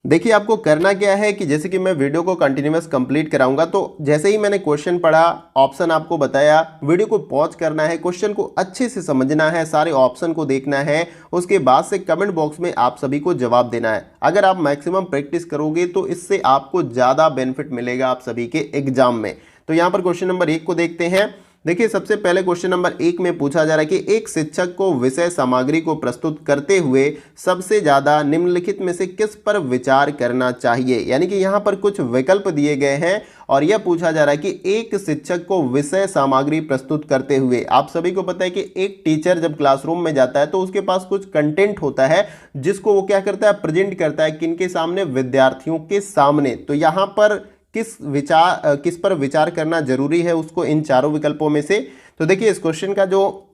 देखिए आपको करना क्या है कि जैसे कि मैं वीडियो को कंटिन्यूअस कंप्लीट कराऊंगा, तो जैसे ही मैंने क्वेश्चन पढ़ा, ऑप्शन आपको बताया, वीडियो को पॉज करना है, क्वेश्चन को अच्छे से समझना है, सारे ऑप्शन को देखना है, उसके बाद से कमेंट बॉक्स में आप सभी को जवाब देना है। अगर आप मैक्सिमम प्रैक्टिस करोगे तो इससे आपको ज़्यादा बेनिफिट मिलेगा आप सभी के एग्जाम में। तो यहाँ पर क्वेश्चन नंबर 1 को देखते हैं। देखिए सबसे पहले क्वेश्चन नंबर 1 में पूछा जा रहा है कि एक शिक्षक को विषय सामग्री को प्रस्तुत करते हुए सबसे ज्यादा निम्नलिखित में से किस पर विचार करना चाहिए। यानी कि यहाँ पर कुछ विकल्प दिए गए हैं और यह पूछा जा रहा है कि एक शिक्षक को विषय सामग्री प्रस्तुत करते हुए, आप सभी को पता है कि एक टीचर जब क्लासरूम में जाता है तो उसके पास कुछ कंटेंट होता है जिसको वो क्या करता है, प्रेजेंट करता है किनके सामने, विद्यार्थियों के सामने। तो यहाँ पर किस पर विचार करना जरूरी है उसको, इन चारों विकल्पों में से। तो देखिए इस क्वेश्चन का जो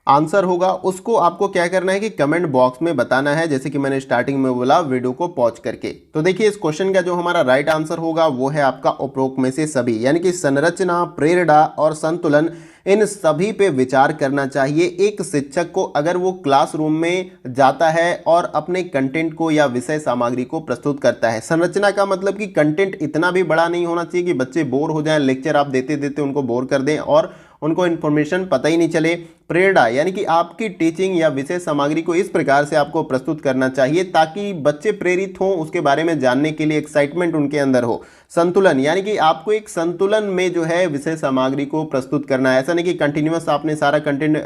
आंसर होगा उसको आपको क्या करना है कि कमेंट बॉक्स में बताना है, जैसे कि मैंने स्टार्टिंग में बोला, वीडियो को पॉज करके। तो देखिए इस क्वेश्चन का जो हमारा राइट आंसर होगा वो है आपका उपरोक्त में से सभी, यानी कि संरचना, प्रेरणा और संतुलन, इन सभी पे विचार करना चाहिए एक शिक्षक को अगर वो क्लासरूम में जाता है और अपने कंटेंट को या विषय सामग्री को प्रस्तुत करता है। संरचना का मतलब कि कंटेंट इतना भी बड़ा नहीं होना चाहिए कि बच्चे बोर हो जाएं, लेक्चर आप देते देते उनको बोर कर दें और उनको इन्फॉर्मेशन पता ही नहीं चले। प्रेरणा यानी कि आपकी टीचिंग या विषय सामग्री को इस प्रकार से आपको प्रस्तुत करना चाहिए ताकि बच्चे प्रेरित हों, उसके बारे में जानने के लिए एक्साइटमेंट उनके अंदर हो। संतुलन यानी कि आपको एक संतुलन में जो है विषय सामग्री को प्रस्तुत करना है। ऐसा नहीं कि कंटिन्यूअस आपने सारा कंटेंट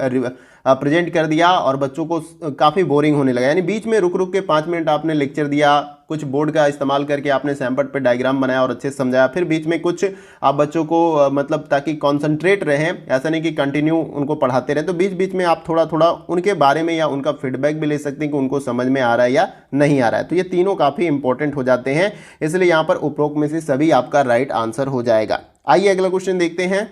प्रेजेंट कर दिया और बच्चों को काफ़ी बोरिंग होने लगा, यानी बीच में रुक रुक के 5 मिनट आपने लेक्चर दिया, कुछ बोर्ड का इस्तेमाल करके आपने सैमपट पे डायग्राम बनाया और अच्छे से समझाया, फिर बीच में कुछ आप बच्चों को मतलब ताकि कॉन्सेंट्रेट रहें, ऐसा नहीं कि कंटिन्यू उनको पढ़ाते रहें, तो बीच बीच में आप थोड़ा थोड़ा उनके बारे में या उनका फीडबैक भी ले सकते हैं कि उनको समझ में आ रहा है या नहीं आ रहा है। तो ये तीनों काफ़ी इंपॉर्टेंट हो जाते हैं, इसलिए यहाँ पर उपरोक्त में से सभी आपका राइट आंसर हो जाएगा। आइए अगला क्वेश्चन देखते हैं।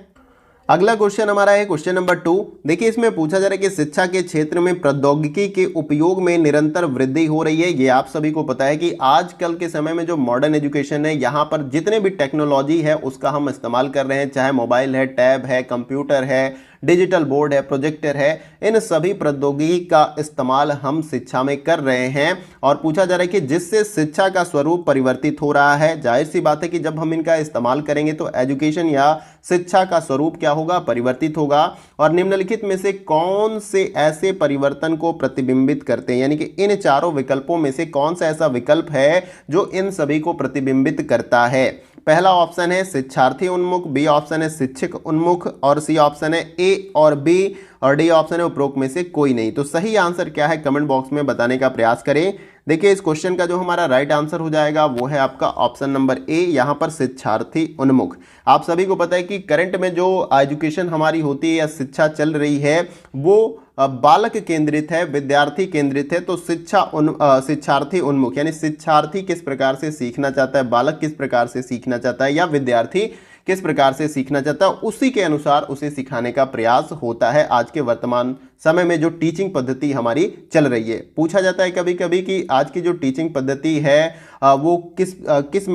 अगला क्वेश्चन हमारा है क्वेश्चन नंबर 2। देखिए इसमें पूछा जा रहा है कि शिक्षा के क्षेत्र में प्रौद्योगिकी के उपयोग में निरंतर वृद्धि हो रही है। ये आप सभी को पता है कि आजकल के समय में जो मॉडर्न एजुकेशन है, यहाँ पर जितने भी टेक्नोलॉजी है उसका हम इस्तेमाल कर रहे हैं, चाहे मोबाइल है, टैब है, कंप्यूटर है, डिजिटल बोर्ड है, प्रोजेक्टर है, इन सभी प्रौद्योगिकी का इस्तेमाल हम शिक्षा में कर रहे हैं। और पूछा जा रहा है कि जिससे शिक्षा का स्वरूप परिवर्तित हो रहा है। जाहिर सी बात है कि जब हम इनका इस्तेमाल करेंगे तो एजुकेशन या शिक्षा का स्वरूप क्या होगा, परिवर्तित होगा। और निम्नलिखित में से कौन से ऐसे परिवर्तन को प्रतिबिंबित करते हैं, यानी कि इन चारों विकल्पों में से कौन सा ऐसा विकल्प है जो इन सभी को प्रतिबिंबित करता है। पहला ऑप्शन है शिक्षार्थी उन्मुख, बी ऑप्शन है शिक्षक उन्मुख और सी ऑप्शन है ए और बी और डी ऑप्शन है उपरोक्त में से कोई नहीं। तो सही आंसर क्या है कमेंट बॉक्स में बताने का प्रयास करें। देखिए इस क्वेश्चन का जो हमारा राइट आंसर हो जाएगा वो है आपका ऑप्शन नंबर ए, यहाँ पर शिक्षार्थी उन्मुख। आप सभी को पता है कि करंट में जो एजुकेशन हमारी होती है या शिक्षा चल रही है वो बालक केंद्रित है, विद्यार्थी केंद्रित है। तो शिक्षार्थी उन्मुख यानी शिक्षार्थी किस प्रकार से सीखना चाहता है, बालक किस प्रकार से सीखना चाहता है या विद्यार्थी किस प्रकार से सीखना चाहता है, उसी के अनुसार उसे सिखाने का प्रयास होता है आज के वर्तमान समय में जो टीचिंग पद्धति हमारी चल रही है। पूछा जाता है कभी कभी कि आज की जो टीचिंग पद्धति है वो किस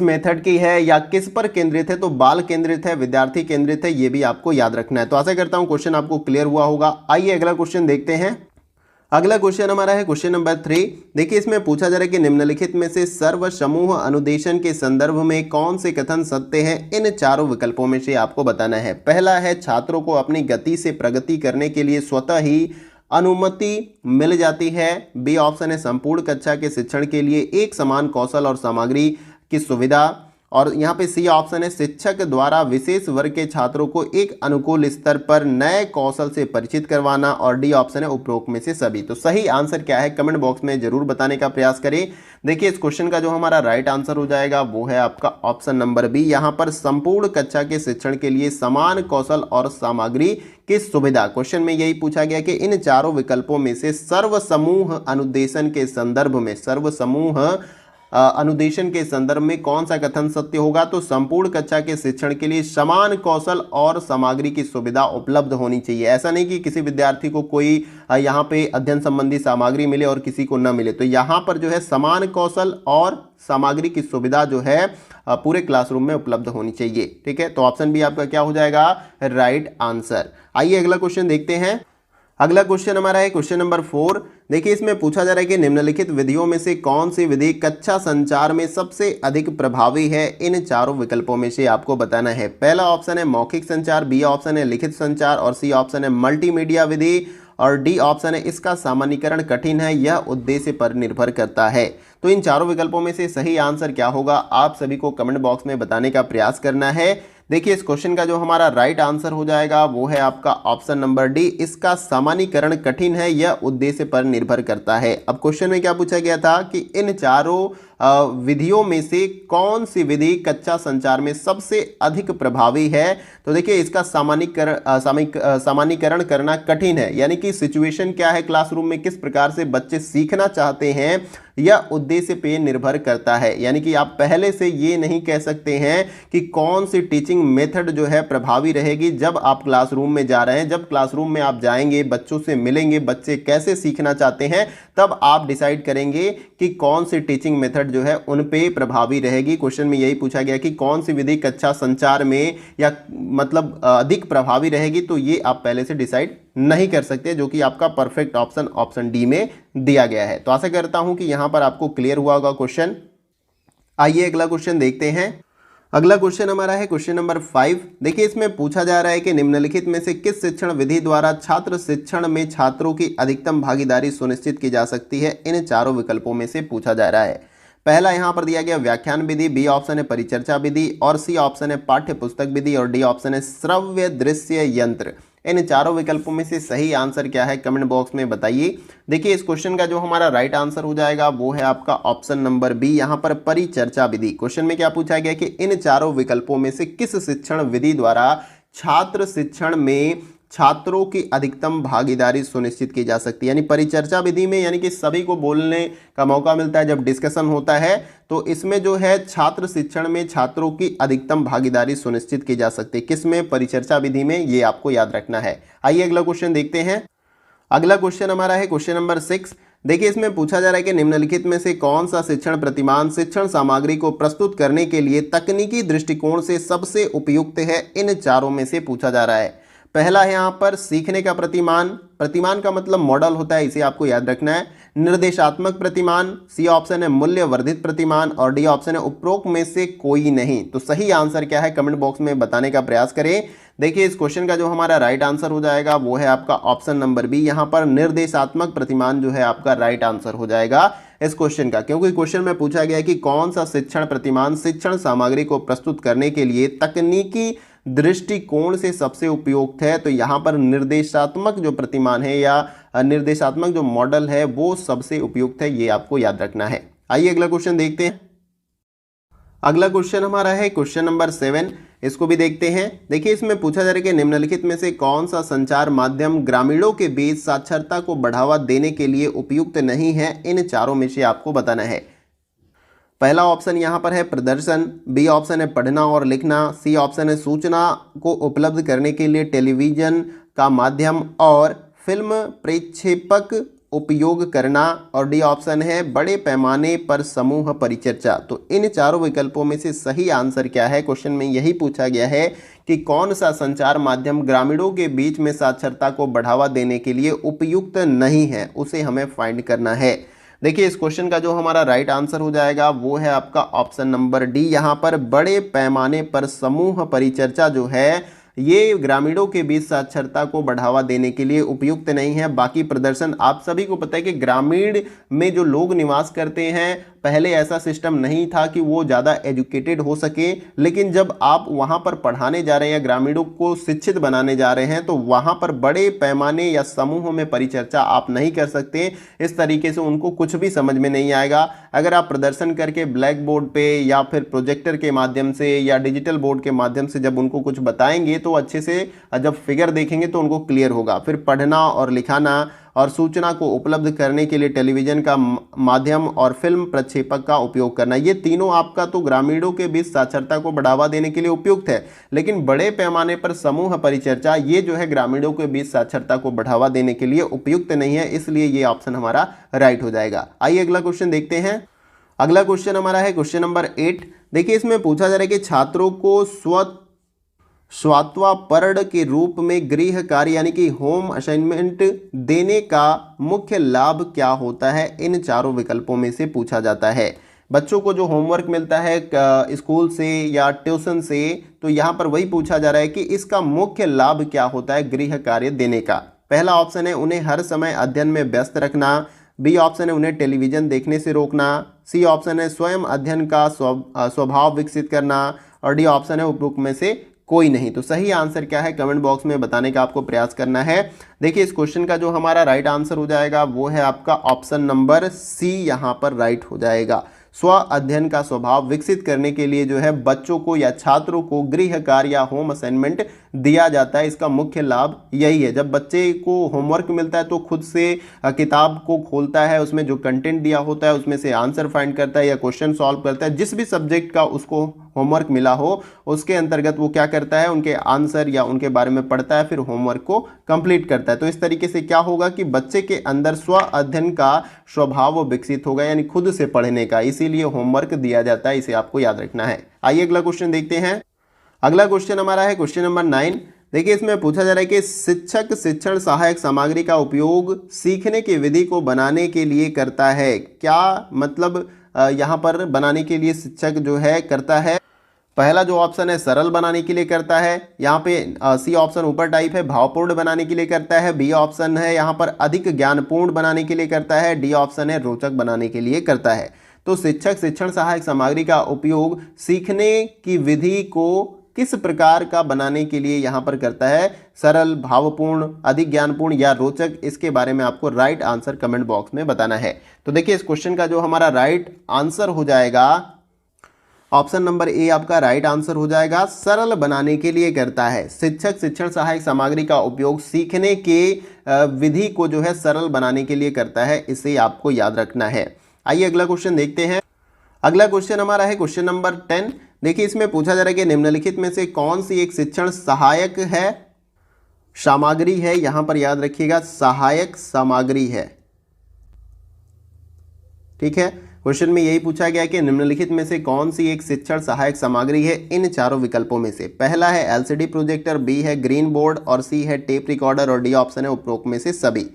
मेथड की है या किस पर केंद्रित है। तो बाल केंद्रित है, विद्यार्थी केंद्रित है, ये भी आपको याद रखना है। तो आशा करता हूं क्वेश्चन आपको क्लियर हुआ होगा। आइए अगला क्वेश्चन देखते हैं। अगला क्वेश्चन हमारा है क्वेश्चन नंबर 3। देखिए इसमें पूछा जा रहा है कि निम्नलिखित में से सर्व समूह अनुदेशन के संदर्भ में कौन से कथन सत्य हैं। इन चारों विकल्पों में से आपको बताना है। पहला है छात्रों को अपनी गति से प्रगति करने के लिए स्वतः ही अनुमति मिल जाती है। बी ऑप्शन है संपूर्ण कक्षा के शिक्षण के लिए एक समान कौशल और सामग्री की सुविधा। और यहाँ पे सी ऑप्शन है शिक्षक द्वारा विशेष वर्ग के छात्रों को एक अनुकूल स्तर पर नए कौशल से परिचित करवाना। और डी ऑप्शन है उपरोक्त में से सभी। तो सही आंसर क्या है कमेंट बॉक्स में जरूर बताने का प्रयास करें। देखिए इस क्वेश्चन का जो हमारा राइट आंसर हो जाएगा वो है आपका ऑप्शन नंबर बी, यहाँ पर संपूर्ण कक्षा के शिक्षण के लिए समान कौशल और सामग्री की सुविधा। क्वेश्चन में यही पूछा गया कि इन चारों विकल्पों में से सर्व समूह अनुदेशन के संदर्भ में, सर्व समूह अनुदेशन के संदर्भ में कौन सा कथन सत्य होगा। तो संपूर्ण कक्षा के शिक्षण के लिए समान कौशल और सामग्री की सुविधा उपलब्ध होनी चाहिए। ऐसा नहीं कि किसी विद्यार्थी को कोई यहाँ पे अध्ययन संबंधी सामग्री मिले और किसी को न मिले। तो यहाँ पर जो है समान कौशल और सामग्री की सुविधा जो है पूरे क्लासरूम में उपलब्ध होनी चाहिए। ठीक है, तो ऑप्शन बी आपका क्या हो जाएगा, राइट आंसर। आइए अगला क्वेश्चन देखते हैं। अगला क्वेश्चन हमारा है क्वेश्चन नंबर 4। देखिए इसमें पूछा जा रहा है कि निम्नलिखित विधियों में से कौन सी विधि कक्षा संचार में सबसे अधिक प्रभावी है। इन चारों विकल्पों में से आपको बताना है। पहला ऑप्शन है मौखिक संचार, बी ऑप्शन है लिखित संचार और सी ऑप्शन है मल्टीमीडिया विधि और डी ऑप्शन है इसका सामान्यीकरण कठिन है, यह उद्देश्य पर निर्भर करता है। तो इन चारों विकल्पों में से सही आंसर क्या होगा, आप सभी को कमेंट बॉक्स में बताने का प्रयास करना है। देखिए इस क्वेश्चन का जो हमारा राइट आंसर हो जाएगा वो है आपका ऑप्शन नंबर डी, इसका सामान्यीकरण कठिन है, यह उद्देश्य पर निर्भर करता है। अब क्वेश्चन में क्या पूछा गया था कि इन चारों विधियों में से कौन सी विधि कक्षा संचार में सबसे अधिक प्रभावी है। तो देखिए इसका सामान्यीकरण करना कठिन है, यानी कि सिचुएशन क्या है, क्लासरूम में किस प्रकार से बच्चे सीखना चाहते हैं, यह उद्देश्य पे निर्भर करता है। यानी कि आप पहले से ये नहीं कह सकते हैं कि कौन सी टीचिंग मेथड जो है प्रभावी रहेगी जब आप क्लासरूम में जा रहे हैं। जब क्लासरूम में आप जाएंगे, बच्चों से मिलेंगे, बच्चे कैसे सीखना चाहते हैं, तब आप डिसाइड करेंगे कि कौन सी टीचिंग मेथड जो है उन पे प्रभावी रहेगी। क्वेश्चन में यही पूछा गया कि कौन सी विधि कक्षा संचार में या मतलब अधिक प्रभावी रहेगी, तो ये आप पहले से डिसाइड नहीं कर सकते, जो कि आपका परफेक्ट ऑप्शन ऑप्शन डी में दिया गया है। तो आशा करता हूं कि यहां पर आपको क्लियर हुआ होगा क्वेश्चन। आइए अगला क्वेश्चन देखते हैं। अगला क्वेश्चन हमारा है क्वेश्चन नंबर 5। देखिए इसमें पूछा जा रहा है कि निम्नलिखित में से किस शिक्षण विधि द्वारा छात्र शिक्षण में छात्रों की अधिकतम भागीदारी सुनिश्चित की जा सकती है। इन चारों विकल्पों में से पूछा जा रहा है। पहला यहां पर दिया गया व्याख्यान विधि, बी ऑप्शन है परिचर्चा विधि और सी ऑप्शन है पाठ्य पुस्तक विधि और डी ऑप्शन है श्रव्य दृश्य यंत्र। इन चारों विकल्पों में से सही आंसर क्या है, कमेंट बॉक्स में बताइए। देखिए इस क्वेश्चन का जो हमारा राइट आंसर हो जाएगा वो है आपका ऑप्शन नंबर बी, यहां पर परिचर्चा विधि। क्वेश्चन में क्या पूछा गया कि इन चारों विकल्पों में से किस शिक्षण विधि द्वारा छात्र शिक्षण में छात्रों की अधिकतम भागीदारी सुनिश्चित की जा सकती है। यानी परिचर्चा विधि में यानी कि सभी को बोलने का मौका मिलता है जब डिस्कशन होता है, तो इसमें जो है छात्र शिक्षण में छात्रों की अधिकतम भागीदारी सुनिश्चित की जा सकती है। किसमें, परिचर्चा विधि में, ये आपको याद रखना है। आइए अगला क्वेश्चन देखते हैं। अगला क्वेश्चन हमारा है क्वेश्चन नंबर 6। देखिए इसमें पूछा जा रहा है कि निम्नलिखित में से कौन सा शिक्षण प्रतिमान शिक्षण सामग्री को प्रस्तुत करने के लिए तकनीकी दृष्टिकोण से सबसे उपयुक्त है। इन चारों में से पूछा जा रहा है। पहला है यहाँ पर सीखने का प्रतिमान, प्रतिमान का मतलब मॉडल होता है, इसे आपको याद रखना है। निर्देशात्मक प्रतिमान, सी ऑप्शन है मूल्य वर्धित प्रतिमान और डी ऑप्शन है उपरोक्त में से कोई नहीं। तो सही आंसर क्या है, कमेंट बॉक्स में बताने का प्रयास करें। देखिए इस क्वेश्चन का जो हमारा राइट आंसर हो जाएगा वो है आपका ऑप्शन नंबर बी, यहाँ पर निर्देशात्मक प्रतिमान जो है आपका राइट आंसर हो जाएगा इस क्वेश्चन का, क्योंकि क्वेश्चन में पूछा गया कि कौन सा शिक्षण प्रतिमान शिक्षण सामग्री को प्रस्तुत करने के लिए तकनीकी दृष्टिकोण से सबसे उपयुक्त है। तो यहाँ पर निर्देशात्मक जो प्रतिमान है या निर्देशात्मक जो मॉडल है वो सबसे उपयुक्त है, ये आपको याद रखना है। आइए अगला क्वेश्चन देखते हैं। अगला क्वेश्चन हमारा है क्वेश्चन नंबर 7, इसको भी देखते हैं। देखिए इसमें पूछा जा रहा है कि निम्नलिखित में से कौन सा संचार माध्यम ग्रामीणों के बीच साक्षरता को बढ़ावा देने के लिए उपयुक्त नहीं है। इन चारों में से आपको बताना है। पहला ऑप्शन यहाँ पर है प्रदर्शन, बी ऑप्शन है पढ़ना और लिखना, सी ऑप्शन है सूचना को उपलब्ध करने के लिए टेलीविजन का माध्यम और फिल्म प्रेक्षेपक उपयोग करना और डी ऑप्शन है बड़े पैमाने पर समूह परिचर्चा। तो इन चारों विकल्पों में से सही आंसर क्या है, क्वेश्चन में यही पूछा गया है कि कौन सा संचार माध्यम ग्रामीणों के बीच में साक्षरता को बढ़ावा देने के लिए उपयुक्त नहीं है, उसे हमें फाइंड करना है। देखिए इस क्वेश्चन का जो हमारा राइट आंसर हो जाएगा वो है आपका ऑप्शन नंबर डी, यहाँ पर बड़े पैमाने पर समूह परिचर्चा जो है ये ग्रामीणों के बीच साक्षरता को बढ़ावा देने के लिए उपयुक्त नहीं है। बाकी प्रदर्शन, आप सभी को पता है कि ग्रामीण में जो लोग निवास करते हैं पहले ऐसा सिस्टम नहीं था कि वो ज़्यादा एजुकेटेड हो सके, लेकिन जब आप वहाँ पर पढ़ाने जा रहे हैं, ग्रामीणों को शिक्षित बनाने जा रहे हैं, तो वहाँ पर बड़े पैमाने या समूह में परिचर्चा आप नहीं कर सकते। इस तरीके से उनको कुछ भी समझ में नहीं आएगा। अगर आप प्रदर्शन करके ब्लैक बोर्ड पे या फिर प्रोजेक्टर के माध्यम से या डिजिटल बोर्ड के माध्यम से जब उनको कुछ बताएंगे तो अच्छे से जब फिगर देखेंगे तो उनको क्लियर होगा। फिर पढ़ना और लिखाना और सूचना को उपलब्ध करने के लिए टेलीविजन का माध्यम और फिल्म प्रक्षेपक का उपयोग करना, ये तीनों आपका तो ग्रामीणों के बीच साक्षरता को बढ़ावा देने के लिए उपयुक्त है, लेकिन बड़े पैमाने पर समूह परिचर्चा ये जो है ग्रामीणों के बीच साक्षरता को बढ़ावा देने के लिए उपयुक्त नहीं है, इसलिए ये ऑप्शन हमारा राइट हो जाएगा। आइए अगला क्वेश्चन देखते हैं। अगला क्वेश्चन हमारा है क्वेश्चन नंबर 8। देखिए इसमें पूछा जा रहा है कि छात्रों को स्वात्वापरण के रूप में गृह कार्य यानी कि होम असाइनमेंट देने का मुख्य लाभ क्या होता है, इन चारों विकल्पों में से पूछा जाता है। बच्चों को जो होमवर्क मिलता है स्कूल से या ट्यूशन से, तो यहाँ पर वही पूछा जा रहा है कि इसका मुख्य लाभ क्या होता है गृह कार्य देने का। पहला ऑप्शन है उन्हें हर समय अध्ययन में व्यस्त रखना, बी ऑप्शन है उन्हें टेलीविजन देखने से रोकना, सी ऑप्शन है स्वयं अध्ययन का स्वभाव विकसित करना, और डी ऑप्शन है उपरोक्त में से कोई नहीं। तो सही आंसर क्या है कमेंट बॉक्स में बताने का आपको प्रयास करना है। देखिए इस क्वेश्चन का जो हमारा राइट आंसर हो जाएगा वो है आपका ऑप्शन नंबर सी, यहाँ पर राइट हो जाएगा। स्व अध्ययन का स्वभाव विकसित करने के लिए जो है बच्चों को या छात्रों को गृह कार्य या होम असाइनमेंट दिया जाता है। इसका मुख्य लाभ यही है, जब बच्चे को होमवर्क मिलता है तो खुद से किताब को खोलता है, उसमें जो कंटेंट दिया होता है उसमें से आंसर फाइंड करता है या क्वेश्चन सॉल्व करता है। जिस भी सब्जेक्ट का उसको होमवर्क मिला हो उसके अंतर्गत वो क्या करता है, उनके आंसर या उनके बारे में पढ़ता है, फिर होमवर्क को कंप्लीट करता है। तो इस तरीके से क्या होगा कि बच्चे के अंदर स्व अध्ययन का स्वभाव विकसित होगा, यानी खुद से पढ़ने का, इसीलिए होमवर्क दिया जाता है। इसे आपको याद रखना है। आइए अगला क्वेश्चन देखते हैं। अगला क्वेश्चन हमारा है क्वेश्चन नंबर 9। देखिए इसमें पूछा जा रहा है कि शिक्षक शिक्षण सहायक सामग्री का उपयोग सीखने की विधि को बनाने के लिए करता है। क्या मतलब यहाँ पर बनाने के लिए शिक्षक जो है करता है। पहला जो ऑप्शन है सरल बनाने के लिए करता है, यहाँ पे सी ऑप्शन ऊपर टाइप है भावपूर्ण बनाने के लिए करता है, बी ऑप्शन है यहाँ पर अधिक ज्ञानपूर्ण बनाने के लिए करता है, डी ऑप्शन है रोचक बनाने के लिए करता है। तो शिक्षक शिक्षण सहायक सामग्री का उपयोग सीखने की विधि को किस प्रकार का बनाने के लिए यहाँ पर करता है, सरल, भावपूर्ण, अधिक ज्ञानपूर्ण या रोचक, इसके बारे में आपको राइट आंसर कमेंट बॉक्स में बताना है। तो देखिए इस क्वेश्चन का जो हमारा राइट आंसर हो जाएगा ऑप्शन नंबर ए आपका राइट आंसर हो जाएगा, सरल बनाने के लिए करता है। शिक्षक शिक्षण सहायक सामग्री का उपयोग सीखने के विधि को जो है सरल बनाने के लिए करता है, इसे आपको याद रखना है। आइए अगला क्वेश्चन देखते हैं। अगला क्वेश्चन हमारा है क्वेश्चन नंबर 10। देखिए इसमें पूछा जा रहा है कि निम्नलिखित में से कौन सी एक शिक्षण सहायक है सामग्री है, यहां पर याद रखिएगा सहायक सामग्री है। ठीक है, क्वेश्चन में यही पूछा गया कि निम्नलिखित में से कौन सी एक शिक्षण सहायक सामग्री है इन चारों विकल्पों में से। पहला है एलसीडी प्रोजेक्टर, बी है ग्रीन बोर्ड और सी है टेप रिकॉर्डर और डी ऑप्शन है उपरोक्त में से सभी।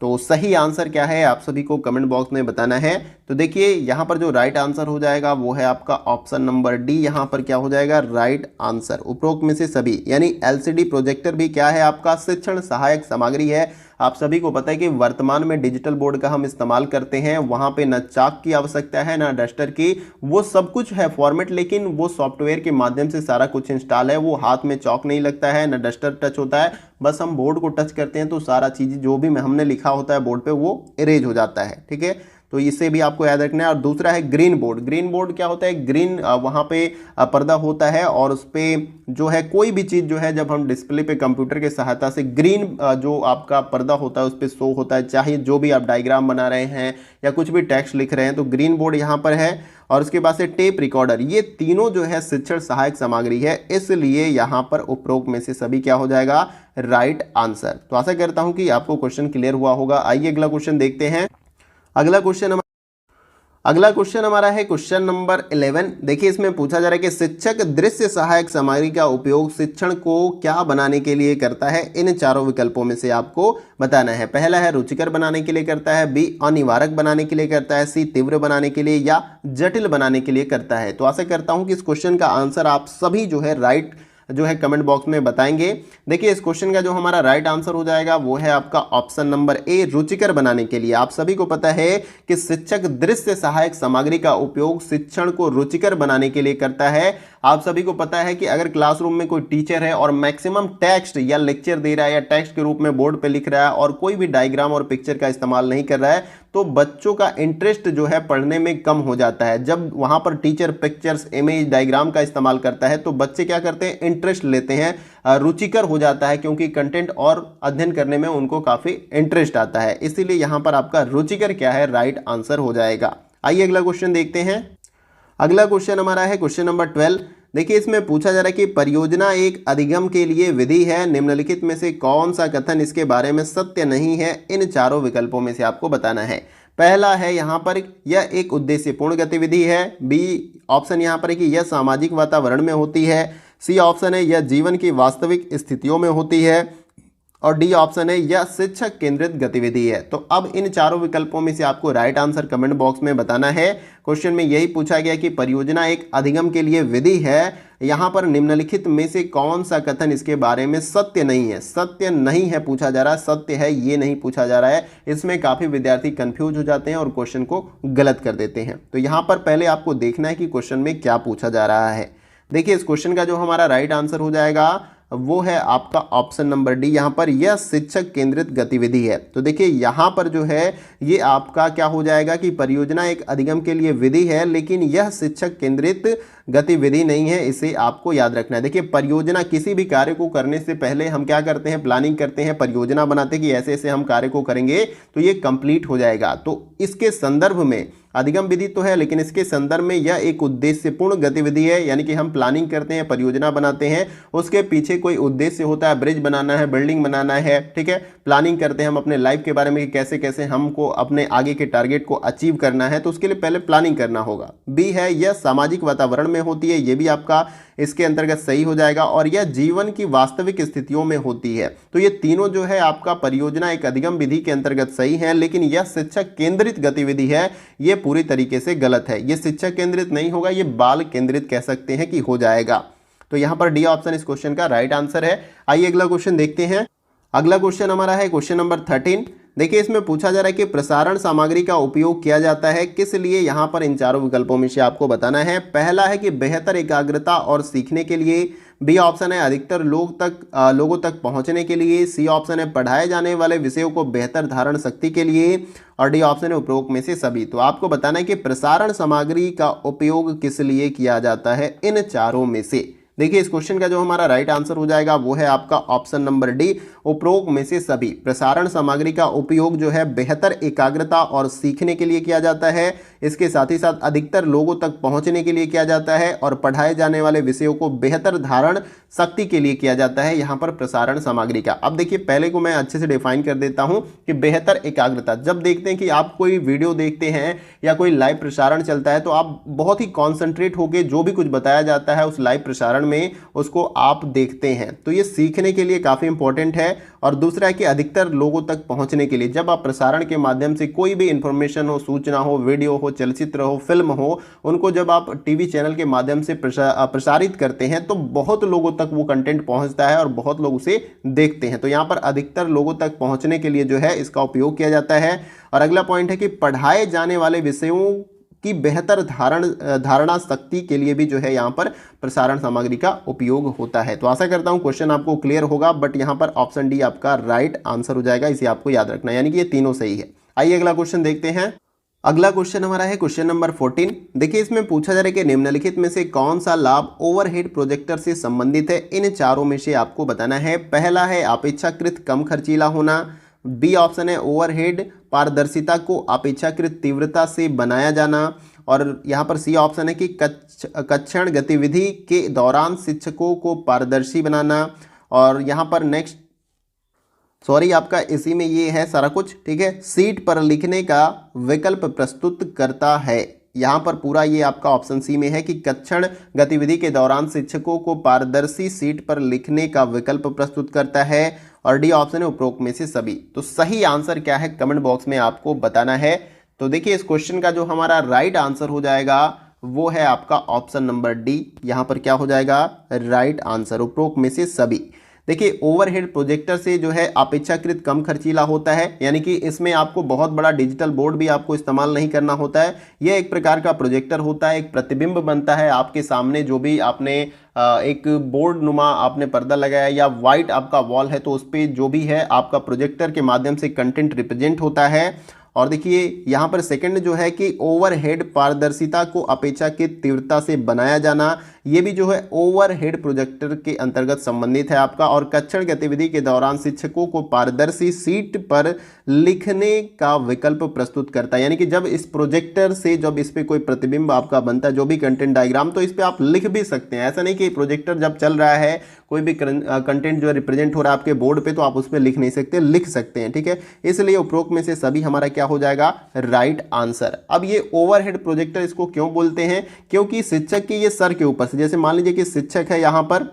तो सही आंसर क्या है आप सभी को कमेंट बॉक्स में बताना है। तो देखिए यहाँ पर जो राइट आंसर हो जाएगा वो है आपका ऑप्शन नंबर डी, यहाँ पर क्या हो जाएगा राइट आंसर, उपरोक्त में से सभी। यानी एलसीडी प्रोजेक्टर भी क्या है आपका शिक्षण सहायक सामग्री है। आप सभी को पता है कि वर्तमान में डिजिटल बोर्ड का हम इस्तेमाल करते हैं, वहाँ पे न चाक की आवश्यकता है ना डस्टर की, वो सब कुछ है फॉर्मेट, लेकिन वो सॉफ्टवेयर के माध्यम से सारा कुछ इंस्टॉल है। वो हाथ में चौक नहीं लगता है, ना डस्टर टच होता है, बस हम बोर्ड को टच करते हैं तो सारा चीज़ जो भी हमने लिखा होता है बोर्ड पे वो इरेज हो जाता है। ठीक है, तो इससे भी आपको याद रखना है। और दूसरा है ग्रीन बोर्ड। ग्रीन बोर्ड क्या होता है, ग्रीन वहाँ पे पर्दा होता है और उस पर जो है कोई भी चीज़ जो है जब हम डिस्प्ले पे कंप्यूटर के सहायता से ग्रीन जो आपका पर्दा होता है उस पर शो होता है, चाहे जो भी आप डायग्राम बना रहे हैं या कुछ भी टेक्स्ट लिख रहे हैं, तो ग्रीन बोर्ड यहाँ पर है। और उसके बाद से टेप रिकॉर्डर, ये तीनों जो है शिक्षण सहायक सामग्री है, इसलिए यहाँ पर उपरोक्त में से सभी क्या हो जाएगा राइट आंसर। तो आशा करता हूँ कि आपको क्वेश्चन क्लियर हुआ होगा। आइए अगला क्वेश्चन देखते हैं। अगला क्वेश्चन हमारा है क्वेश्चन नंबर 11। देखिए इसमें पूछा जा रहा है कि शिक्षक दृश्य सहायक सामग्री का उपयोग शिक्षण को क्या बनाने के लिए करता है, इन चारों विकल्पों में से आपको बताना है। पहला है रुचिकर बनाने के लिए करता है, बी अनिवारक बनाने के लिए करता है, सी तीव्र बनाने के लिए या जटिल बनाने के लिए करता है। तो आशा करता हूं कि इस क्वेश्चन का आंसर आप सभी जो है राइट जो है कमेंट बॉक्स में बताएंगे। देखिए इस क्वेश्चन का जो हमारा राइट आंसर हो जाएगा वो है आपका ऑप्शन नंबर ए रुचिकर बनाने के लिए। आप सभी को पता है कि शिक्षक दृश्य सहायक सामग्री का उपयोग शिक्षण को रुचिकर बनाने के लिए करता है। आप सभी को पता है कि अगर क्लासरूम में कोई टीचर है और मैक्सिमम टेक्स्ट या लेक्चर दे रहा है या टेक्स्ट के रूप में बोर्ड पे लिख रहा है और कोई भी डायग्राम और पिक्चर का इस्तेमाल नहीं कर रहा है, तो बच्चों का इंटरेस्ट जो है पढ़ने में कम हो जाता है। जब वहां पर टीचर पिक्चर्स, इमेज, डायग्राम का इस्तेमाल करता है तो बच्चे क्या करते हैं, इंटरेस्ट लेते हैं, रुचिकर हो जाता है, क्योंकि कंटेंट और अध्ययन करने में उनको काफी इंटरेस्ट आता है। इसीलिए यहां पर आपका रुचिकर क्या है राइट आंसर हो जाएगा। आइए अगला क्वेश्चन देखते हैं। अगला क्वेश्चन हमारा है क्वेश्चन नंबर 12। देखिए इसमें पूछा जा रहा है कि परियोजना एक अधिगम के लिए विधि है, निम्नलिखित में से कौन सा कथन इसके बारे में सत्य नहीं है, इन चारों विकल्पों में से आपको बताना है। पहला है यहाँ पर यह एक उद्देश्यपूर्ण गतिविधि है, बी ऑप्शन यहाँ पर है कि यह सामाजिक वातावरण में होती है, सी ऑप्शन है यह जीवन की वास्तविक स्थितियों में होती है, और डी ऑप्शन है यह शिक्षक केंद्रित गतिविधि है। तो अब इन चारों विकल्पों में से आपको राइट आंसर कमेंट बॉक्स में बताना है। क्वेश्चन में यही पूछा गया कि परियोजना एक अधिगम के लिए विधि है, यहाँ पर निम्नलिखित में से कौन सा कथन इसके बारे में सत्य नहीं है। सत्य नहीं है पूछा जा रहा है, सत्य है ये नहीं पूछा जा रहा है। इसमें काफ़ी विद्यार्थी कंफ्यूज हो जाते हैं और क्वेश्चन को गलत कर देते हैं। तो यहाँ पर पहले आपको देखना है कि क्वेश्चन में क्या पूछा जा रहा है। देखिए इस क्वेश्चन का जो हमारा राइट आंसर हो जाएगा वो है आपका ऑप्शन नंबर डी। यहाँ पर यह शिक्षक केंद्रित गतिविधि है। तो देखिए यहाँ पर जो है ये आपका क्या हो जाएगा कि परियोजना एक अधिगम के लिए विधि है, लेकिन यह शिक्षक केंद्रित गतिविधि नहीं है, इसे आपको याद रखना है। देखिए परियोजना, किसी भी कार्य को करने से पहले हम क्या करते हैं, प्लानिंग करते हैं, परियोजना बनाते हैं कि ऐसे ऐसे हम कार्य को करेंगे तो ये कंप्लीट हो जाएगा। तो इसके संदर्भ में अधिगम विधि तो है, लेकिन इसके संदर्भ में यह एक उद्देश्यपूर्ण गतिविधि है। यानी कि हम प्लानिंग करते हैं, परियोजना बनाते हैं, उसके पीछे कोई उद्देश्य होता है, ब्रिज बनाना है, बिल्डिंग बनाना है, ठीक है। प्लानिंग करते हैं हम अपने लाइफ के बारे में कि कैसे कैसे हमको अपने आगे के टारगेट को अचीव करना है, तो उसके लिए पहले प्लानिंग करना होगा। बी है यह सामाजिक वातावरण में होती है, ये भी आपका इसके अंतर्गत सही हो जाएगा। और यह जीवन की वास्तविक स्थितियों में होती है। तो ये तीनों जो है आपका परियोजना एक अधिगम विधि के अंतर्गत सही है, लेकिन यह शिक्षक केंद्रित गतिविधि है, ये पूरी तरीके से गलत है। ये शिक्षक केंद्रित नहीं होगा, ये बाल केंद्रित कह सकते हैं कि हो जाएगा। तो यहाँ पर डी ऑप्शन इस क्वेश्चन का राइट आंसर है। आइए अगला क्वेश्चन देखते हैं। अगला क्वेश्चन हमारा है क्वेश्चन नंबर 13। देखिए इसमें पूछा जा रहा है कि प्रसारण सामग्री का उपयोग किया जाता है किस लिए। यहाँ पर इन चारों विकल्पों में से आपको बताना है। पहला है कि बेहतर एकाग्रता और सीखने के लिए, बी ऑप्शन है अधिकतर लोगों तक पहुंचने के लिए, सी ऑप्शन है पढ़ाए जाने वाले विषयों को बेहतर धारण शक्ति के लिए, और डी ऑप्शन है उपरोक्त में से सभी। तो आपको बताना है कि प्रसारण सामग्री का उपयोग किस लिए किया जाता है इन चारों में से। देखिए इस क्वेश्चन का जो हमारा राइट आंसर हो जाएगा वो है आपका ऑप्शन नंबर डी, उपरोक्त में से सभी। प्रसारण सामग्री का उपयोग जो है बेहतर एकाग्रता और सीखने के लिए किया जाता है, इसके साथ ही साथ अधिकतर लोगों तक पहुंचने के लिए किया जाता है, और पढ़ाए जाने वाले विषयों को बेहतर धारण शक्ति के लिए किया जाता है यहाँ पर प्रसारण सामग्री का। अब देखिए पहले को मैं अच्छे से डिफाइन कर देता हूँ कि बेहतर एकाग्रता, जब देखते हैं कि आप कोई वीडियो देखते हैं या कोई लाइव प्रसारण चलता है तो आप बहुत ही कॉन्सेंट्रेट होकर जो भी कुछ बताया जाता है उस लाइव प्रसारण में उसको आप देखते हैं, तो ये सीखने के लिए काफ़ी इंपॉर्टेंट है। और दूसरा है कि अधिकतर लोगों तक पहुंचने के लिए, जब आप प्रसारण के माध्यम से कोई भी इंफॉर्मेशन हो, सूचना हो, वीडियो हो, चलचित्र हो, फिल्म हो, उनको जब आप टीवी चैनल के माध्यम से प्रसारित करते हैं तो बहुत लोगों तक वो कंटेंट पहुंचता है और बहुत लोग उसे देखते हैं। तो यहाँ पर अधिकतर लोगों तक पहुंचने के लिए जो है इसका उपयोग किया जाता है। और अगला पॉइंट है कि पढ़ाए जाने वाले विषयों की बेहतर धारणा शक्ति के लिए भी जो है यहाँ पर प्रसारण सामग्री का उपयोग होता है। तो आशा करता हूँ क्वेश्चन आपको क्लियर होगा, बट यहाँ पर ऑप्शन डी आपका राइट आंसर हो जाएगा, इसे आपको याद रखना है, यानी कि ये तीनों सही है। आइए अगला क्वेश्चन देखते हैं। अगला क्वेश्चन हमारा है क्वेश्चन नंबर 14। देखिए इसमें पूछा जा रहा है कि निम्नलिखित में से कौन सा लाभ ओवरहेड प्रोजेक्टर से संबंधित है, इन चारों में से आपको बताना है। पहला है अपेक्षाकृत कम खर्चीला होना, बी ऑप्शन है ओवरहेड पारदर्शिता को अपेक्षाकृत तीव्रता से बनाया जाना, और यहाँ पर सी ऑप्शन है कि कक्षण गतिविधि के दौरान शिक्षकों को पारदर्शी बनाना, और यहाँ पर नेक्स्ट आपका इसी में ये है सारा कुछ, ठीक है, सीट पर लिखने का विकल्प प्रस्तुत करता है। यहाँ पर पूरा ये आपका ऑप्शन सी में है कि कक्षण गतिविधि के दौरान शिक्षकों को पारदर्शी सीट पर लिखने का विकल्प प्रस्तुत करता है, और डी ऑप्शन है उपरोक्त में से सभी। तो सही आंसर क्या है कमेंट बॉक्स में आपको बताना है। तो देखिए इस क्वेश्चन का जो हमारा राइट आंसर हो जाएगा वो है आपका ऑप्शन नंबर डी। यहाँ पर क्या हो जाएगा राइट आंसर, उपरोक्त में से सभी। देखिए ओवरहेड प्रोजेक्टर से जो है अपेक्षाकृत कम खर्चीला होता है, यानी कि इसमें आपको बहुत बड़ा डिजिटल बोर्ड भी आपको इस्तेमाल नहीं करना होता है। यह एक प्रकार का प्रोजेक्टर होता है, एक प्रतिबिंब बनता है आपके सामने, जो भी आपने एक बोर्ड नुमा आपने पर्दा लगाया या वाइट आपका वॉल है तो उस पर जो भी है आपका प्रोजेक्टर के माध्यम से कंटेंट रिप्रेजेंट होता है। और देखिए यहाँ पर सेकंड जो है कि ओवरहेड पारदर्शिता को अपेक्षाकृत तीव्रता से बनाया जाना, ये भी जो है ओवरहेड प्रोजेक्टर के अंतर्गत संबंधित है आपका। और कक्षण गतिविधि के दौरान शिक्षकों को पारदर्शी सीट पर लिखने का विकल्प प्रस्तुत करता है, यानी कि जब इस प्रोजेक्टर से जब इस पे कोई प्रतिबिंब आपका बनता है, जो भी कंटेंट डायग्राम, तो इस पे आप लिख भी सकते हैं। ऐसा नहीं कि प्रोजेक्टर जब चल रहा है कोई भी कंटेंट जो रिप्रेजेंट हो रहा है आपके बोर्ड पे तो आप उस पर लिख नहीं सकते, लिख सकते हैं, ठीक है। इसलिए उपरोक्त में से सभी हमारा क्या हो जाएगा राइट आंसर। अब ये ओवरहेड प्रोजेक्टर इसको क्यों बोलते हैं, क्योंकि शिक्षक के ये सर के ऊपर से, जैसे मान लीजिए कि शिक्षक है, यहाँ पर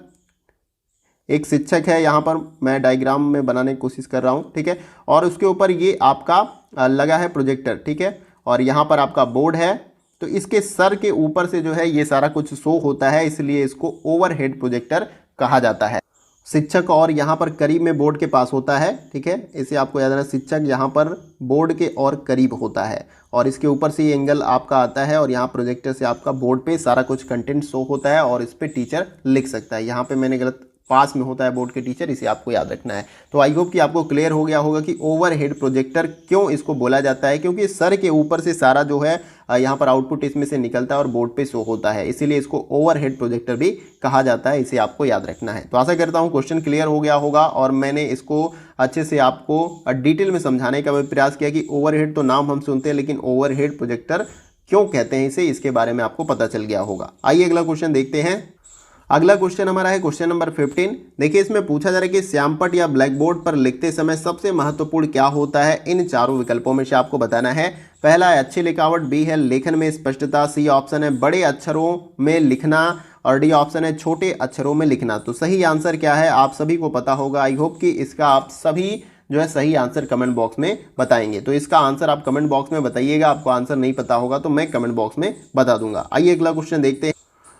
एक शिक्षक है, यहाँ पर मैं डायग्राम में बनाने की कोशिश कर रहा हूँ, ठीक है, और उसके ऊपर ये आपका लगा है प्रोजेक्टर, ठीक है, और यहाँ पर आपका बोर्ड है, तो इसके सर के ऊपर से जो है ये सारा कुछ शो होता है, इसलिए इसको ओवरहेड प्रोजेक्टर कहा जाता है। शिक्षक और यहाँ पर करीब में बोर्ड के पास होता है, ठीक है, इसे आपको याद रखना, शिक्षक यहाँ पर बोर्ड के और करीब होता है और इसके ऊपर से ये एंगल आपका आता है और यहाँ प्रोजेक्टर से आपका बोर्ड पे सारा कुछ कंटेंट शो होता है और इस पर टीचर लिख सकता है। यहाँ पे मैंने गलत, पास में होता है बोर्ड के टीचर, इसे आपको याद रखना है। तो आई होप कि आपको क्लियर हो गया होगा कि ओवरहेड प्रोजेक्टर क्यों इसको बोला जाता है, क्योंकि सर के ऊपर से सारा जो है यहाँ पर आउटपुट इसमें से निकलता है और बोर्ड पे शो होता है, इसीलिए इसको ओवरहेड प्रोजेक्टर भी कहा जाता है, इसे आपको याद रखना है। तो आशा करता हूँ क्वेश्चन क्लियर हो गया होगा और मैंने इसको अच्छे से आपको डिटेल में समझाने का भी प्रयास किया कि ओवरहेड तो नाम हम सुनते हैं, लेकिन ओवरहेड प्रोजेक्टर क्यों कहते हैं इसे, इसके बारे में आपको पता चल गया होगा। आइए अगला क्वेश्चन देखते हैं। अगला क्वेश्चन हमारा है क्वेश्चन नंबर 15। देखिए इसमें पूछा जा रहा है कि श्यामपट्ट या ब्लैक बोर्ड पर लिखते समय सबसे महत्वपूर्ण क्या होता है, इन चारों विकल्पों में से आपको बताना है। पहला है अच्छी लिखावट, बी है लेखन में स्पष्टता, सी ऑप्शन है बड़े अक्षरों में लिखना और डी ऑप्शन है छोटे अक्षरों में लिखना। तो सही आंसर क्या है आप सभी को पता होगा। आई होप कि इसका आप सभी जो है सही आंसर कमेंट बॉक्स में बताएंगे। तो इसका आंसर आप कमेंट बॉक्स में बताइएगा, आपको आंसर नहीं पता होगा तो मैं कमेंट बॉक्स में बता दूंगा। आइए अगला क्वेश्चन देखते हैं।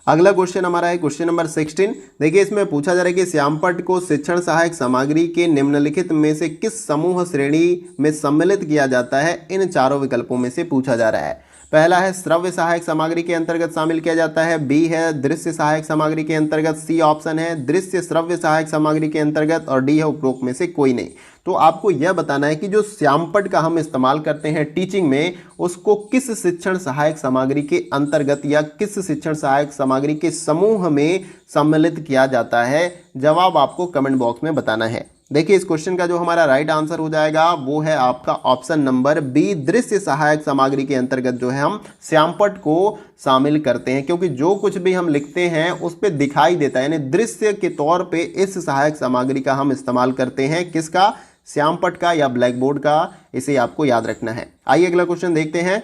अगला क्वेश्चन हमारा है क्वेश्चन नंबर 16। देखिए इसमें पूछा जा रहा है कि श्यामपट्ट को शिक्षण सहायक सामग्री के निम्नलिखित में से किस समूह श्रेणी में सम्मिलित किया जाता है, इन चारों विकल्पों में से पूछा जा रहा है। पहला है श्रव्य सहायक सामग्री के अंतर्गत शामिल किया जाता है, बी है दृश्य सहायक सामग्री के अंतर्गत, सी ऑप्शन है दृश्य श्रव्य सहायक सामग्री के अंतर्गत और डी है उपरोक्त में से कोई नहीं। तो आपको यह बताना है कि जो श्यामपट्ट का हम इस्तेमाल करते हैं टीचिंग में, उसको किस शिक्षण सहायक सामग्री के अंतर्गत या किस शिक्षण सहायक सामग्री के समूह में सम्मिलित किया जाता है। जवाब आपको कमेंट बॉक्स में बताना है। देखिए इस क्वेश्चन का जो हमारा राइट आंसर हो जाएगा वो है आपका ऑप्शन नंबर बी, दृश्य सहायक सामग्री के अंतर्गत जो है हम श्यामपट्ट को शामिल करते हैं, क्योंकि जो कुछ भी हम लिखते हैं उस पर दिखाई देता है, यानी दृश्य के तौर पे इस सहायक सामग्री का हम इस्तेमाल करते हैं। किसका? श्यामपट्ट का या ब्लैक बोर्ड का, इसे आपको याद रखना है। आइए अगला क्वेश्चन देखते हैं।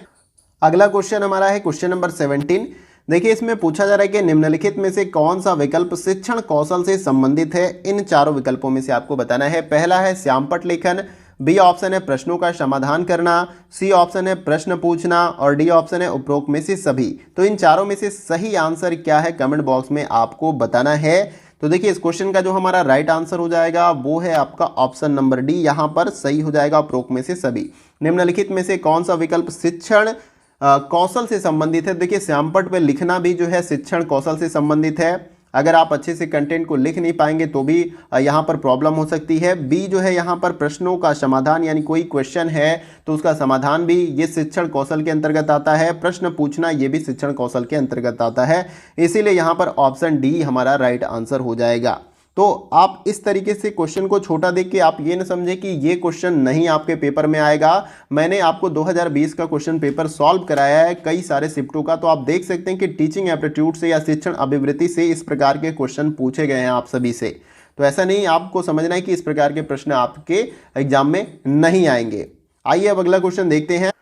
अगला क्वेश्चन हमारा है क्वेश्चन नंबर 17। देखिए इसमें पूछा जा रहा है कि निम्नलिखित में से कौन सा विकल्प शिक्षण कौशल से संबंधित है, इन चारों विकल्पों में से आपको बताना है। पहला है श्यामपट्ट लेखन, बी ऑप्शन है प्रश्नों का समाधान करना, सी ऑप्शन है प्रश्न पूछना और डी ऑप्शन है उपरोक्त में से सभी। तो इन चारों में से सही आंसर क्या है कमेंट बॉक्स में आपको बताना है। तो देखिए इस क्वेश्चन का जो हमारा राइट आंसर हो जाएगा वो है आपका ऑप्शन नंबर डी, यहाँ पर सही हो जाएगा उपरोक्त में से सभी। निम्नलिखित में से कौन सा विकल्प शिक्षण कौशल से संबंधित है। देखिए श्यामपट्ट पे लिखना भी जो है शिक्षण कौशल से संबंधित है। अगर आप अच्छे से कंटेंट को लिख नहीं पाएंगे तो भी यहाँ पर प्रॉब्लम हो सकती है। बी जो है यहाँ पर प्रश्नों का समाधान, यानी कोई क्वेश्चन है तो उसका समाधान भी ये शिक्षण कौशल के अंतर्गत आता है। प्रश्न पूछना ये भी शिक्षण कौशल के अंतर्गत आता है, इसीलिए यहाँ पर ऑप्शन डी हमारा राइट आंसर हो जाएगा। तो आप इस तरीके से क्वेश्चन को छोटा देख के आप ये न समझे कि ये क्वेश्चन नहीं आपके पेपर में आएगा। मैंने आपको 2020 का क्वेश्चन पेपर सॉल्व कराया है कई सारे शिफ्टों का, तो आप देख सकते हैं कि टीचिंग एप्टीट्यूड से या शिक्षण अभिवृत्ति से इस प्रकार के क्वेश्चन पूछे गए हैं आप सभी से। तो ऐसा नहीं आपको समझना है कि इस प्रकार के प्रश्न आपके एग्जाम में नहीं आएंगे। आइए अब अगला क्वेश्चन देखते हैं।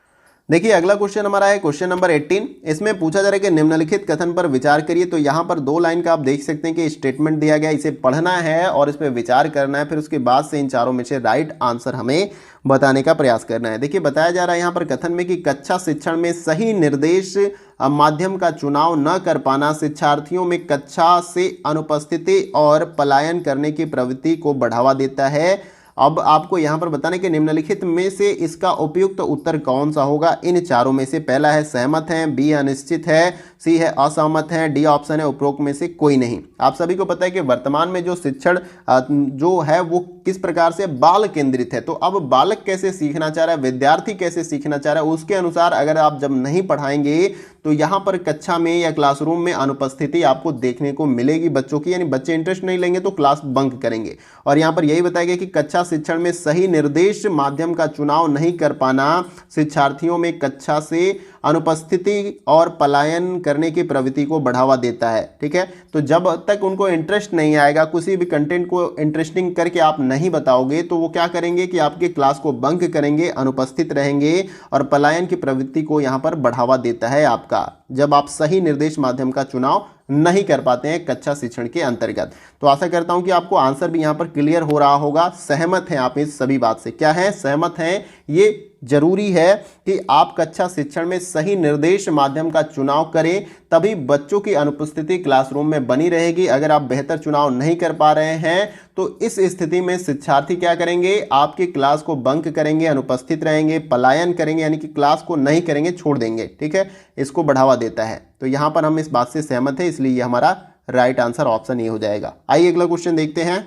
देखिए अगला क्वेश्चन हमारा है क्वेश्चन नंबर 18। इसमें पूछा जा रहा है कि निम्नलिखित कथन पर विचार करिए। तो यहाँ पर 2 लाइन का आप देख सकते हैं कि स्टेटमेंट दिया गया, इसे पढ़ना है और इस पर विचार करना है, फिर उसके बाद से इन चारों में से राइट आंसर हमें बताने का प्रयास करना है। देखिए बताया जा रहा है यहाँ पर कथन में कि कक्षा शिक्षण में सही निर्देश माध्यम का चुनाव न कर पाना शिक्षार्थियों में कक्षा से अनुपस्थिति और पलायन करने की प्रवृत्ति को बढ़ावा देता है। अब आपको यहाँ पर बताना है कि निम्नलिखित में से इसका उपयुक्त उत्तर कौन सा होगा इन चारों में से। पहला है सहमत है, बी अनिश्चित है, सी है असहमत है, डी ऑप्शन है उपरोक्त में से कोई नहीं। आप सभी को पता है कि वर्तमान में जो शिक्षण जो है वो किस प्रकार से बाल केंद्रित है। तो अब बालक कैसे सीखना चाह रहा है, विद्यार्थी कैसे सीखना चाह रहा है, उसके अनुसार अगर आप जब नहीं पढ़ाएंगे तो यहाँ पर कक्षा में या क्लासरूम में अनुपस्थिति आपको देखने को मिलेगी बच्चों की, यानी बच्चे इंटरेस्ट नहीं लेंगे तो क्लास बंक करेंगे। और यहाँ पर यही बताया गया कि कक्षा शिक्षण में सही निर्देश माध्यम का चुनाव नहीं कर पाना शिक्षार्थियों में कक्षा से अनुपस्थिति और पलायन करने की प्रवृत्ति को बढ़ावा देता है। ठीक है, तो जब तक उनको इंटरेस्ट नहीं आएगा, किसी भी कंटेंट को इंटरेस्टिंग करके आप नहीं बताओगे, तो वो क्या करेंगे कि आपके क्लास को बंक करेंगे, अनुपस्थित रहेंगे और पलायन की प्रवृत्ति को यहाँ पर बढ़ावा देता है आपका, जब आप सही निर्देश माध्यम का चुनाव नहीं कर पाते हैं कक्षा शिक्षण के अंतर्गत। तो आशा करता हूं कि आपको आंसर भी यहां पर क्लियर हो रहा होगा। सहमत हैं आप इस सभी बात से? क्या है, सहमत हैं? ये जरूरी है कि आप कक्षा शिक्षण में सही निर्देश माध्यम का चुनाव करें, तभी बच्चों की अनुपस्थिति क्लासरूम में बनी रहेगी। अगर आप बेहतर चुनाव नहीं कर पा रहे हैं तो इस स्थिति में शिक्षार्थी क्या करेंगे, आपकी क्लास को बंक करेंगे, अनुपस्थित रहेंगे, पलायन करेंगे, यानी कि क्लास को नहीं करेंगे, छोड़ देंगे। ठीक है, इसको बढ़ावा देता है। तो यहां पर हम इस बात से सहमत है, इसलिए ये हमारा राइट आंसर ऑप्शन ये हो जाएगा। आइए अगला क्वेश्चन देखते हैं।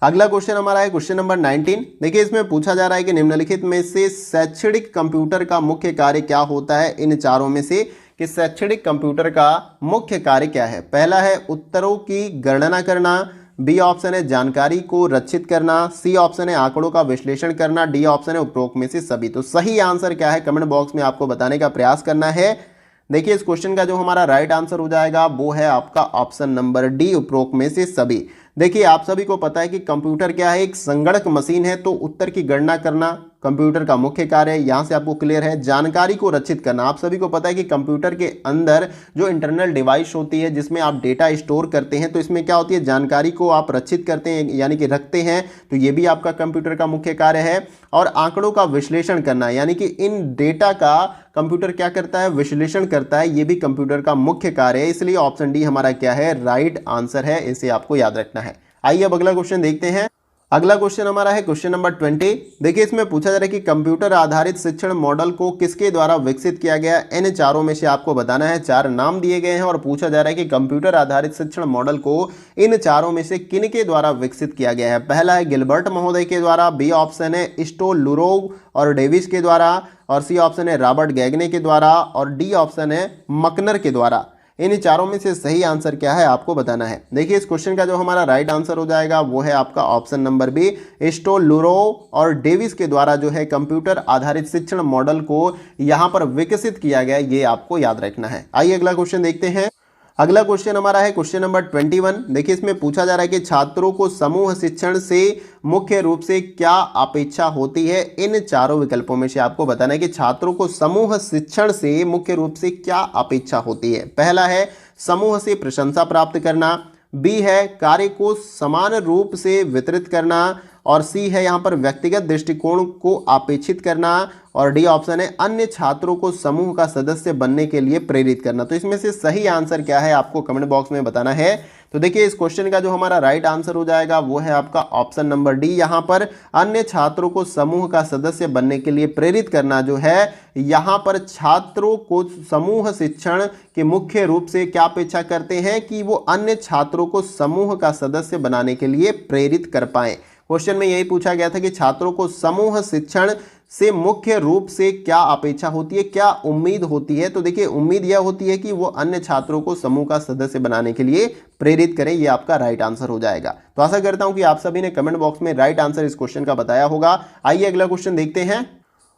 अगला क्वेश्चन हमारा है क्वेश्चन नंबर 19। देखिए इसमें पूछा जा रहा है कि निम्नलिखित में से शैक्षणिक कंप्यूटर का मुख्य कार्य क्या होता है, इन चारों में से कि शैक्षणिक कंप्यूटर का मुख्य कार्य क्या है। पहला है उत्तरों की गणना करना, बी ऑप्शन है जानकारी को रक्षित करना, सी ऑप्शन है आंकड़ों का विश्लेषण करना, डी ऑप्शन है उपरोक्त में से सभी। तो सही आंसर क्या है कमेंट बॉक्स में आपको बताने का प्रयास करना है। देखिए इस क्वेश्चन का जो हमारा राइट आंसर हो जाएगा वो है आपका ऑप्शन नंबर डी, उपरोक्त में से सभी। देखिए आप सभी को पता है कि कंप्यूटर क्या है, एक संगणक मशीन है, तो उत्तर की गणना करना कंप्यूटर का मुख्य कार्य है, यहां से आपको क्लियर है। जानकारी को रक्षित करना, आप सभी को पता है कि कंप्यूटर के अंदर जो इंटरनल डिवाइस होती है जिसमें आप डेटा स्टोर करते हैं, तो इसमें क्या होती है, जानकारी को आप रक्षित करते हैं यानी कि रखते हैं, तो ये भी आपका कंप्यूटर का मुख्य कार्य है। और आंकड़ों का विश्लेषण करना, यानी कि इन डेटा का कंप्यूटर क्या करता है, विश्लेषण करता है, ये भी कंप्यूटर का मुख्य कार्य है। इसलिए ऑप्शन डी हमारा क्या है, राइट आंसर है, इसे आपको याद रखना है। आइए अब अगला क्वेश्चन देखते हैं। अगला क्वेश्चन हमारा है क्वेश्चन नंबर 20। देखिए इसमें पूछा जा रहा है कि कंप्यूटर आधारित शिक्षण मॉडल को किसके द्वारा विकसित किया गया। इन चारों में से आपको बताना है, चार नाम दिए गए हैं और पूछा जा रहा है कि कंप्यूटर आधारित शिक्षण मॉडल को इन चारों में से किनके द्वारा विकसित किया गया है। पहला है गिलबर्ट महोदय के द्वारा, बी ऑप्शन है स्टो लुरोव और डेविस के द्वारा, और सी ऑप्शन है रॉबर्ट गैगने के द्वारा, और डी ऑप्शन है मकनर के द्वारा। इन चारों में से सही आंसर क्या है आपको बताना है। देखिए इस क्वेश्चन का जो हमारा राइट आंसर हो जाएगा वो है आपका ऑप्शन नंबर बी, स्टो लुरोव और डेविस के द्वारा जो है कंप्यूटर आधारित शिक्षण मॉडल को यहां पर विकसित किया गया, ये आपको याद रखना है। आइए अगला क्वेश्चन देखते हैं। अगला क्वेश्चन हमारा है क्वेश्चन नंबर 21। देखिए इसमें पूछा जा रहा है कि छात्रों को समूह शिक्षण से मुख्य रूप से क्या अपेक्षा होती है। इन चारों विकल्पों में से आपको बताना है कि छात्रों को समूह शिक्षण से मुख्य रूप से क्या अपेक्षा होती है। पहला है समूह से प्रशंसा प्राप्त करना, बी है कार्य को समान रूप से वितरित करना, और सी है यहाँ पर व्यक्तिगत दृष्टिकोण को अपेक्षित करना, और डी ऑप्शन है अन्य छात्रों को समूह का सदस्य बनने के लिए प्रेरित करना। तो इसमें से सही आंसर क्या है आपको कमेंट बॉक्स में बताना है। तो देखिए इस क्वेश्चन का जो हमारा राइट आंसर हो जाएगा वो है आपका ऑप्शन नंबर डी, यहाँ पर अन्य छात्रों को समूह का सदस्य बनने के लिए प्रेरित करना जो है, यहाँ पर छात्रों को समूह शिक्षण के मुख्य रूप से क्या अपेक्षा करते हैं कि वो अन्य छात्रों को समूह का सदस्य बनाने के लिए प्रेरित कर पाएं। क्वेश्चन में यही पूछा गया था कि छात्रों को समूह शिक्षण से मुख्य रूप से क्या अपेक्षा होती है, क्या उम्मीद होती है। तो देखिए उम्मीद यह होती है कि वो अन्य छात्रों को समूह का सदस्य बनाने के लिए प्रेरित करें, ये आपका राइट आंसर हो जाएगा। तो आशा करता हूं कि आप सभी ने कमेंट बॉक्स में राइट आंसर इस क्वेश्चन का बताया होगा। आइए अगला क्वेश्चन देखते हैं।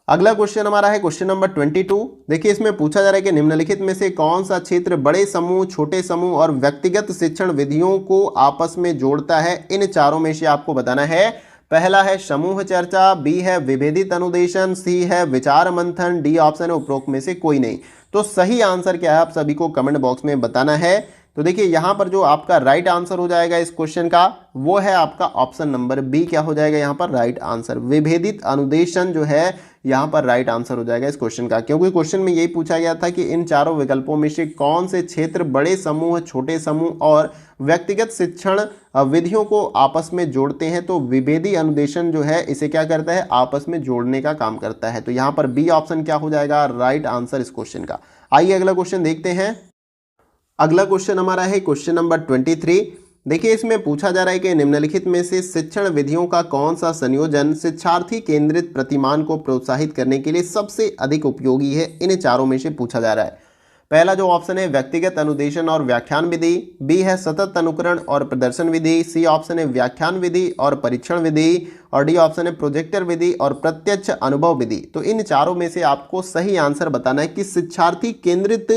अगला क्वेश्चन हमारा है क्वेश्चन नंबर 22। देखिए इसमें पूछा जा रहा है कि निम्नलिखित में से कौन सा क्षेत्र बड़े समूह, छोटे समूह और व्यक्तिगत शिक्षण विधियों को आपस में जोड़ता है। इन चारों में से आपको बताना है। पहला है समूह चर्चा, बी है विभेदित अनुदेशन, सी है विचार मंथन, डी ऑप्शन है उपरोक्त में से कोई नहीं। तो सही आंसर क्या है आप सभी को कमेंट बॉक्स में बताना है। तो देखिए यहाँ पर जो आपका राइट आंसर हो जाएगा इस क्वेश्चन का वो है आपका ऑप्शन नंबर बी, क्या हो जाएगा यहाँ पर राइट आंसर, विभेदित अनुदेशन जो है यहाँ पर राइट आंसर हो जाएगा इस क्वेश्चन का। क्योंकि क्वेश्चन में यही पूछा गया था कि इन चारों विकल्पों में से कौन से क्षेत्र बड़े समूह, छोटे समूह और व्यक्तिगत शिक्षण विधियों को आपस में जोड़ते हैं। तो विभेदी अनुदेशन जो है इसे क्या करता है, आपस में जोड़ने का काम करता है। तो यहाँ पर बी ऑप्शन क्या हो जाएगा राइट आंसर इस क्वेश्चन का। आइए अगला क्वेश्चन देखते हैं। अगला क्वेश्चन हमारा है क्वेश्चन नंबर 23। देखिए इसमें पूछा जा रहा है कि निम्नलिखित में से शिक्षण विधियों का कौन सा संयोजन शिक्षार्थी केंद्रित प्रतिमान को प्रोत्साहित करने के लिए सबसे अधिक उपयोगी है। इन चारों में से पूछा जा रहा है। पहला जो ऑप्शन है व्यक्तिगत अनुदेशन और व्याख्यान विधि, बी है सतत अनुकरण और प्रदर्शन विधि, सी ऑप्शन है व्याख्यान विधि और परीक्षण विधि, और डी ऑप्शन है प्रोजेक्टर विधि और प्रत्यक्ष अनुभव विधि। तो इन चारों में से आपको सही आंसर बताना है कि शिक्षार्थी केंद्रित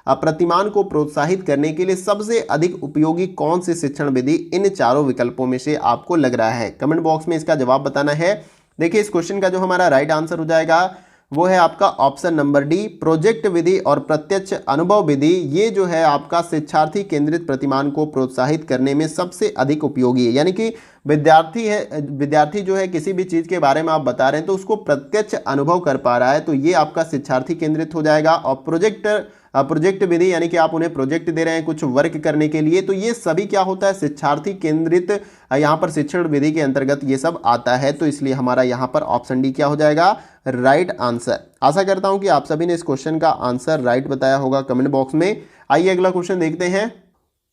प्रतिमान को प्रोत्साहित करने के लिए सबसे अधिक उपयोगी कौन सी शिक्षण विधि इन चारों विकल्पों में से आपको लग रहा है। कमेंट बॉक्स में इसका जवाब बताना है। देखिए इस क्वेश्चन का जो हमारा राइट आंसर हो जाएगा वो है आपका ऑप्शन नंबर डी, प्रोजेक्ट विधि और प्रत्यक्ष अनुभव विधि। ये जो है आपका शिक्षार्थी केंद्रित प्रतिमान को प्रोत्साहित करने में सबसे अधिक उपयोगी है। यानी कि विद्यार्थी जो है किसी भी चीज़ के बारे में आप बता रहे हैं तो उसको प्रत्यक्ष अनुभव कर पा रहा है, तो ये आपका शिक्षार्थी केंद्रित हो जाएगा। और प्रोजेक्ट विधि यानी कि आप उन्हें प्रोजेक्ट दे रहे हैं कुछ वर्क करने के लिए, तो ये सभी क्या होता है शिक्षार्थी केंद्रित यहाँ पर शिक्षण विधि के अंतर्गत ये सब आता है। तो इसलिए हमारा यहाँ पर ऑप्शन डी क्या हो जाएगा, राइट आंसर। आशा करता हूँ कि आप सभी ने इस क्वेश्चन का आंसर राइट बताया होगा कमेंट बॉक्स में। आइए अगला क्वेश्चन देखते हैं।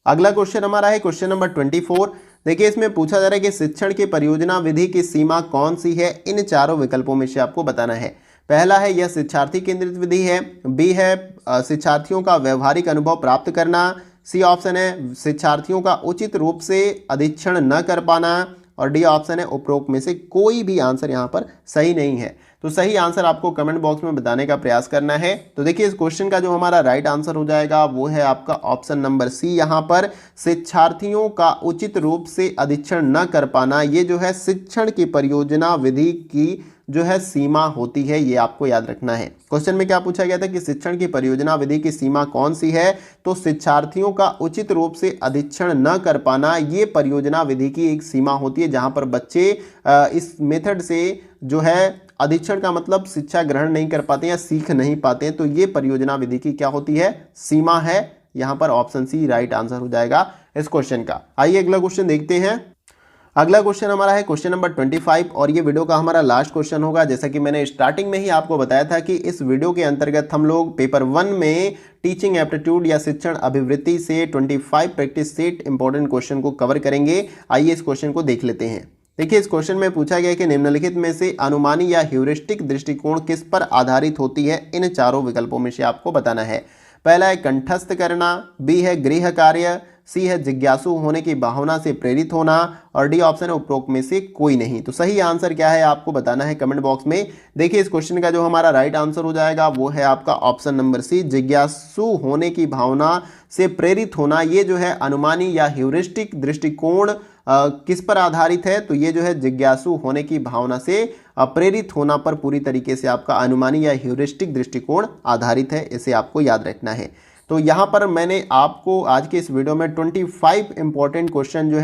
अगला क्वेश्चन हमारा है क्वेश्चन नंबर 24। देखिए इसमें पूछा जा रहा है कि शिक्षण की परियोजना विधि की सीमा कौन सी है, इन चारों विकल्पों में से आपको बताना है। पहला है यह शिक्षार्थी केंद्रित विधि है, बी है शिक्षार्थियों का व्यवहारिक अनुभव प्राप्त करना, सी ऑप्शन है शिक्षार्थियों का उचित रूप से अधीक्षण न कर पाना, और डी ऑप्शन है उपरोक्त में से कोई भी आंसर यहाँ पर सही नहीं है। तो सही आंसर आपको कमेंट बॉक्स में बताने का प्रयास करना है। तो देखिए इस क्वेश्चन का जो हमारा राइट आंसर हो जाएगा वो है आपका ऑप्शन नंबर सी, यहाँ पर शिक्षार्थियों का उचित रूप से अधीक्षण न कर पाना, ये जो है शिक्षण की परियोजना विधि की जो है सीमा होती है, ये आपको याद रखना है। क्वेश्चन में क्या पूछा गया था कि शिक्षण की परियोजना विधि की सीमा कौन सी है, तो शिक्षार्थियों का उचित रूप से अधीक्षण न कर पाना ये परियोजना विधि की एक सीमा होती है, जहां पर बच्चे इस मेथड से जो है अधीक्षण का मतलब शिक्षा ग्रहण नहीं कर पाते या सीख नहीं पाते, तो ये परियोजना विधि की क्या होती है, सीमा है। यहाँ पर ऑप्शन सी राइट आंसर हो जाएगा इस क्वेश्चन का। आइए अगला क्वेश्चन देखते हैं। अगला क्वेश्चन हमारा है क्वेश्चन नंबर 25 और ये वीडियो का हमारा लास्ट क्वेश्चन होगा। जैसा कि मैंने स्टार्टिंग में ही आपको बताया था कि इस वीडियो के अंतर्गत हम लोग पेपर 1 में टीचिंग एप्टीट्यूड या शिक्षण अभिवृत्ति से 25 प्रैक्टिस सेट इंपॉर्टेंट क्वेश्चन को कवर करेंगे। आइए इस क्वेश्चन को देख लेते हैं। देखिए इस क्वेश्चन में पूछा गया कि निम्नलिखित में से अनुमानी या ह्यूरिस्टिक दृष्टिकोण किस पर आधारित होती है, इन चारों विकल्पों में से आपको बताना है। पहला है कंठस्थ करना, बी है गृह कार्य, सी है जिज्ञासु होने की भावना से प्रेरित होना, और डी ऑप्शन है उपरोक्त में से कोई नहीं। तो सही आंसर क्या है आपको बताना है कमेंट बॉक्स में। देखिए इस क्वेश्चन का जो हमारा राइट आंसर हो जाएगा वो है आपका ऑप्शन नंबर सी, जिज्ञासु होने की भावना से प्रेरित होना। ये जो है अनुमानी या ह्यूरिस्टिक दृष्टिकोण किस पर आधारित है, तो ये जो है जिज्ञासु होने की भावना से प्रेरित होना पर पूरी तरीके से आपका अनुमानी या ह्यूरिस्टिक दृष्टिकोण आधारित है, इसे आपको याद रखना है। तो यहाँ पर मैंने आपको आज के इस वीडियो में 25 इंपॉर्टेंट क्वेश्चन जो है